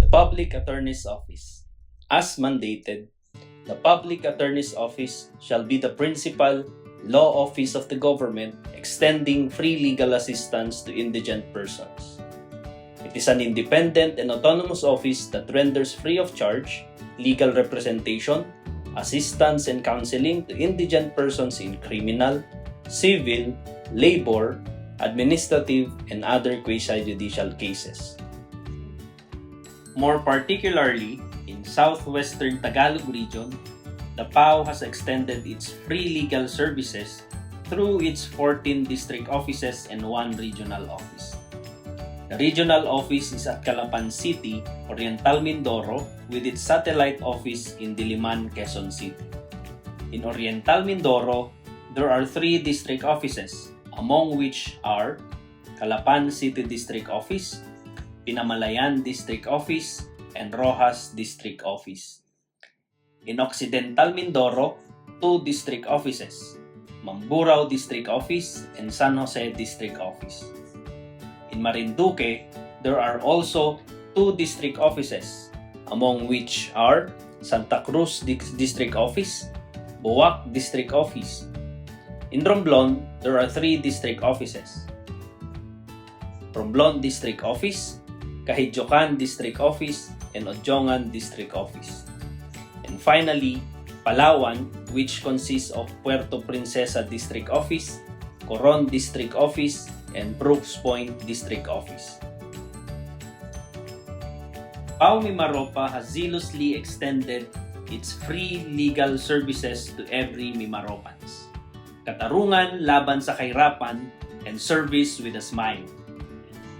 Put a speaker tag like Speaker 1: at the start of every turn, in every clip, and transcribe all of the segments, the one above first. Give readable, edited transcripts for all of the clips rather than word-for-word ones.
Speaker 1: The Public Attorney's Office. As mandated, the Public Attorney's Office shall be the principal law office of the government extending free legal assistance to indigent persons. It is an independent and autonomous office that renders free of charge legal representation, assistance, and counseling to indigent persons in criminal, civil, labor, administrative, and other quasi-judicial cases. More particularly, in southwestern Tagalog region, the PAO has extended its free legal services through its 14 district offices and 1 regional office. The regional office is at Calapan City, Oriental Mindoro, with its satellite office in Diliman, Quezon City. In Oriental Mindoro, there are 3 district offices, among which are Calapan City District Office, Pinamalayan District Office, and Rojas District Office. In Occidental Mindoro, 2 district offices, Mamburao District Office and San Jose District Office. In Marinduque, there are also 2 district offices, among which are Santa Cruz District Office, Boac District Office. In Romblon, there are 3 district offices, Romblon District Office, Kahidjokan District Office, and Odjongan District Office. And finally, Palawan, which consists of Puerto Princesa District Office, Coron District Office, and Brooks Point District Office. PAO Mimaropa has zealously extended its free legal services to every Mimaropans. Katarungan laban sa kahirapan and service with a smile.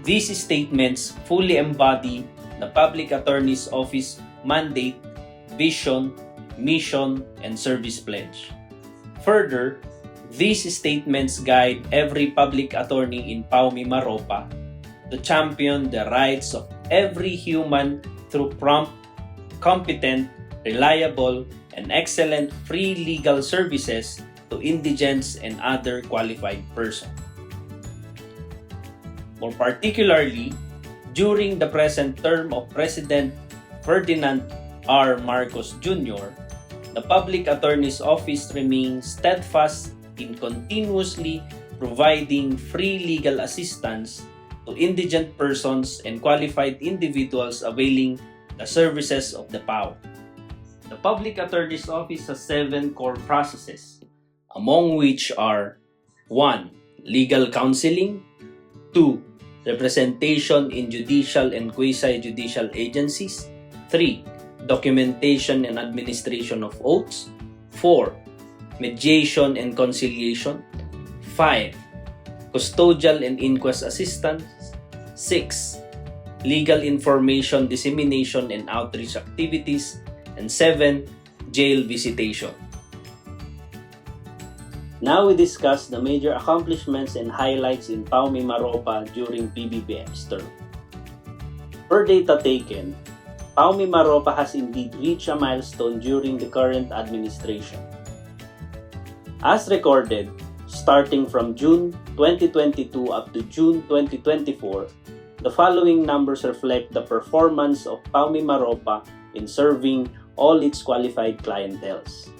Speaker 1: These statements fully embody the Public Attorney's Office mandate, vision, mission, and service pledge. Further, these statements guide every public attorney in PAO Mimaropa to champion the rights of every human through prompt, competent, reliable, and excellent free legal services to indigents and other qualified persons. More particularly, during the present term of President Ferdinand R. Marcos Jr., the Public Attorney's Office remains steadfast in continuously providing free legal assistance to indigent persons and qualified individuals availing the services of the PAO. The Public Attorney's Office has 7 core processes, among which are 1. Legal counseling, 2. Representation in judicial and quasi-judicial agencies, 3. Documentation and administration of oaths, 4. Mediation and conciliation, 5. Custodial and inquest assistance, 6. Legal information dissemination and outreach activities, and 7. Jail visitation. Now we discuss the major accomplishments and highlights in PAO Mimaropa during PBBM's term. Per data taken, PAO Mimaropa has indeed reached a milestone during the current administration. As recorded, starting from June 2022 up to June 2024, the following numbers reflect the performance of PAO Mimaropa in serving all its qualified clienteles.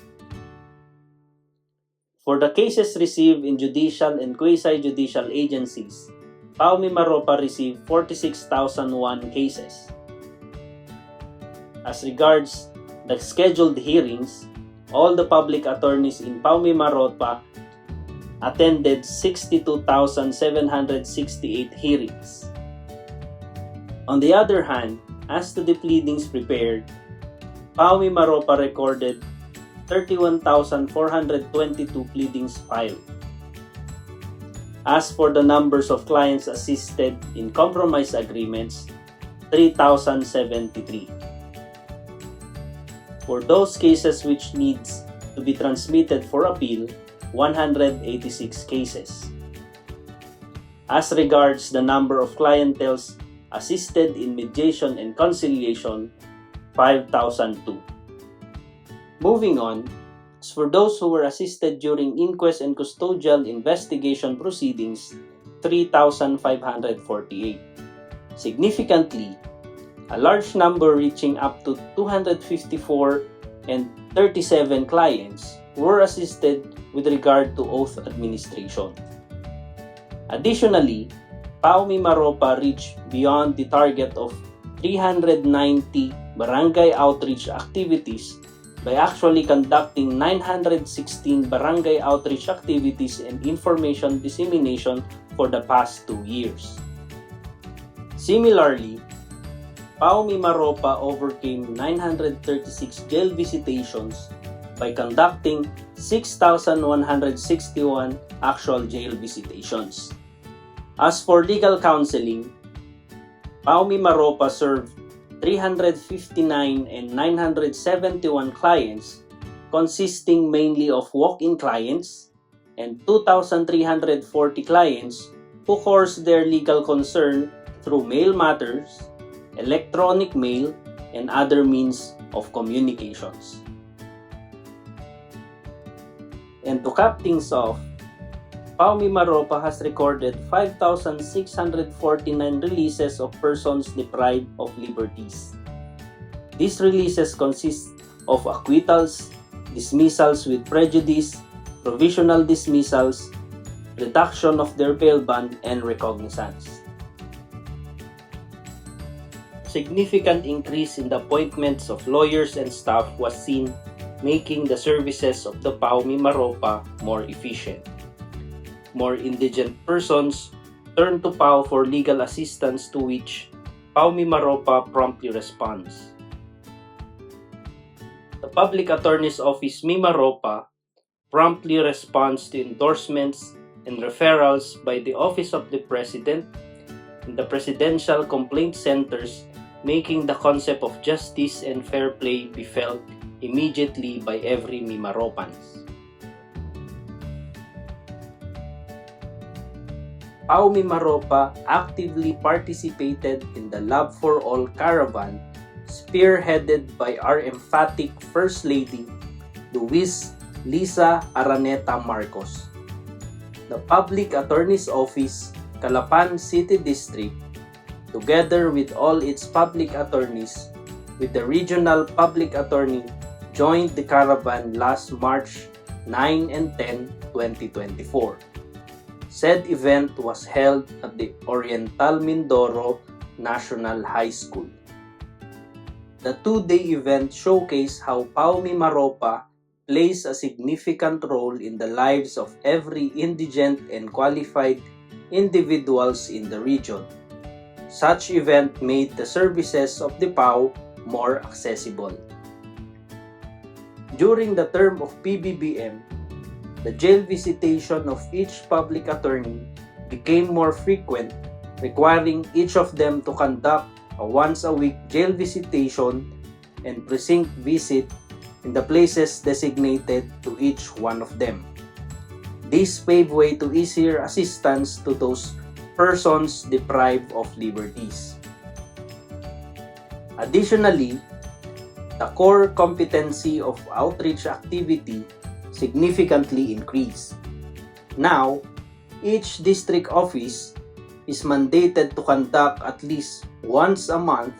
Speaker 1: For the cases received in judicial and quasi-judicial agencies, PAO Mimaropa received 46,001 cases. As regards the scheduled hearings, all the public attorneys in PAO Mimaropa attended 62,768 hearings. On the other hand, as to the pleadings prepared, PAO Mimaropa recorded 31,422 pleadings filed. As for the numbers of clients assisted in compromise agreements, 3,073. For those cases which needs to be transmitted for appeal, 186 cases. As regards the number of clienteles assisted in mediation and conciliation, 5,002. Moving on, as for those who were assisted during inquest and custodial investigation proceedings, 3,548. Significantly, A large number reaching up to 254 and 37 clients were assisted with regard to oath administration. Additionally, PAO Mimaropa reached beyond the target of 390 barangay outreach activities by actually conducting 916 barangay outreach activities and information dissemination for the past 2 years. Similarly, PAO Mimaropa overcame 936 jail visitations by conducting 6,161 actual jail visitations. As for legal counseling, PAO Mimaropa served 359 and 971 clients, consisting mainly of walk-in clients, and 2,340 clients who caused their legal concern through mail matters, electronic mail, and other means of communications. And to cap things off, PAO Mimaropa has recorded 5,649 releases of persons deprived of liberties. These releases consist of acquittals, dismissals with prejudice, provisional dismissals, reduction of their bail bond, and recognizance. Significant increase in the appointments of lawyers and staff was seen, making the services of the PAO Mimaropa more efficient. More indigent persons turn to PAO for legal assistance, to which PAO Mimaropa promptly responds. The Public Attorney's Office Mimaropa promptly responds to endorsements and referrals by the Office of the President and the Presidential Complaint Centers, making the concept of justice and fair play be felt immediately by every Mimaropans. PAO Mimaropa actively participated in the Love for All caravan, spearheaded by our emphatic First Lady, Luis Lisa Araneta Marcos. The Public Attorney's Office, Calapan City District, together with all its public attorneys, with the Regional Public Attorney, joined the caravan last March 9 and 10, 2024. Said event was held at the Oriental Mindoro National High School. The two-day event showcased how PAO Mimaropa plays a significant role in the lives of every indigent and qualified individuals in the region. Such event made the services of the PAO more accessible. During the term of PBBM, the jail visitation of each public attorney became more frequent, requiring each of them to conduct a once-a-week jail visitation and precinct visit in the places designated to each one of them. This paved way to easier assistance to those persons deprived of liberties. Additionally, the core competency of outreach activity significantly increased. Now, each district office is mandated to conduct at least once a month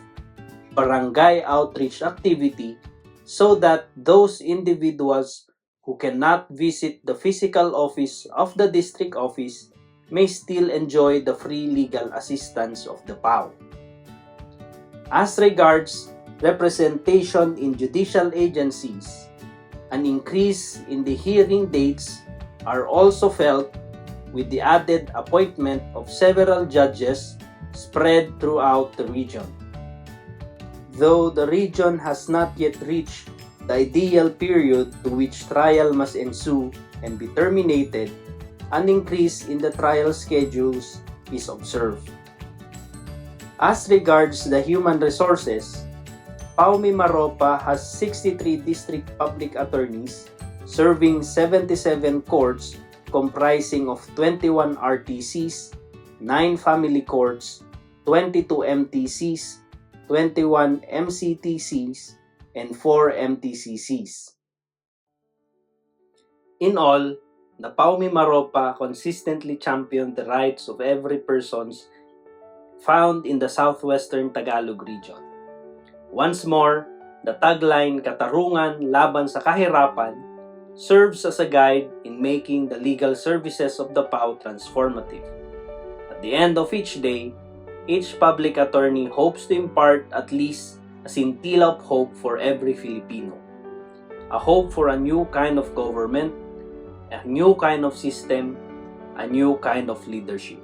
Speaker 1: barangay outreach activity, so that those individuals who cannot visit the physical office of the district office may still enjoy the free legal assistance of the PAO. As regards representation in judicial agencies, an increase in the hearing dates are also felt, with the added appointment of several judges spread throughout the region. Though the region has not yet reached the ideal period to which trial must ensue and be terminated, an increase in the trial schedules is observed. As regards the human resources, PAO Mimaropa has 63 district public attorneys serving 77 courts comprising of 21 RTCs, 9 family courts, 22 MTCs, 21 MCTCs, and 4 MTCCs. In all, the PAO Mimaropa consistently championed the rights of every person found in the southwestern Tagalog region. Once more, the tagline "Katarungan laban sa kahirapan" serves as a guide in making the legal services of the PAO transformative. At the end of each day, each public attorney hopes to impart at least a scintilla of hope for every Filipino. A hope for a new kind of government, a new kind of system, a new kind of leadership.